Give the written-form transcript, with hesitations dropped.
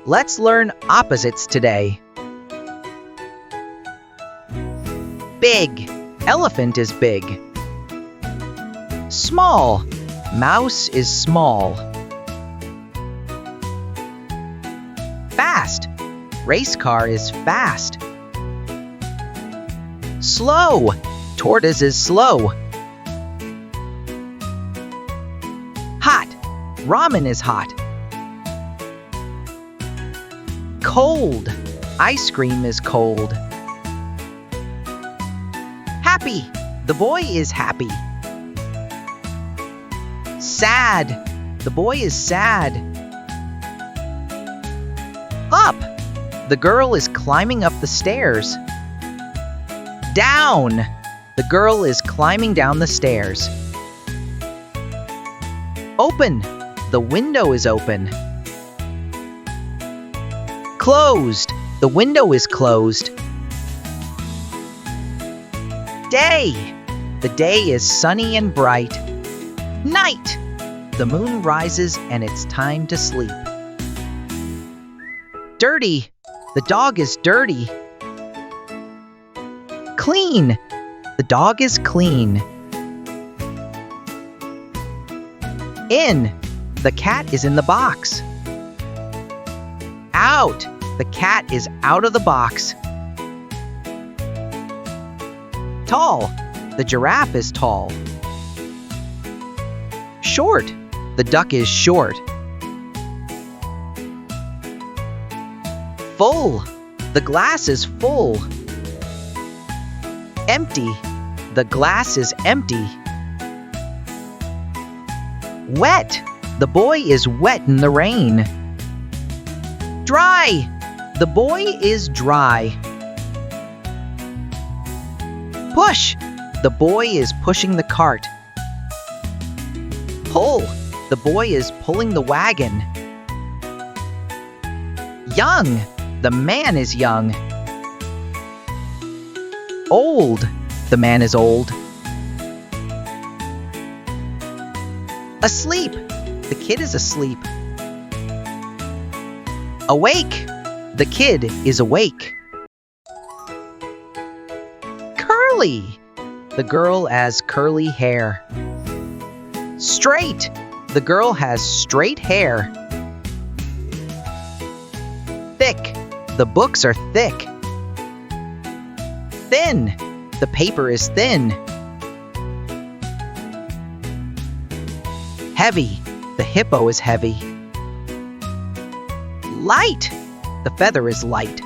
Let's learn opposites today. Big. Elephant is big. Small. Mouse is small. Fast. Race car is fast. Slow. Tortoise is slow. Hot. Ramen is hot. Cold. Ice cream is cold. Happy. The boy is happy. Sad. The boy is sad. Up. The girl is climbing up the stairs. Down. The girl is climbing down the stairs. Open. The window is open. Closed. The window is closed. Day. The day is sunny and bright. Night. The moon rises and it's time to sleep. Dirty. The dog is dirty. Clean. The dog is clean. In. The cat is in the box. Out. The cat is out of the box. Tall. The giraffe is tall. Short. The duck is short. Full. The glass is full. Empty. The glass is empty. Wet. The boy is wet in the rain. Dry. The boy is dry. Push. The boy is pushing the cart. Pull. The boy is pulling the wagon. Young. The man is young. Old. The man is old. Asleep. The kid is asleep. Awake. The kid is awake. Curly. The girl has curly hair. Straight. The girl has straight hair. Thick. The books are thick. Thin. The paper is thin. Heavy. The hippo is heavy. Light. The feather is light.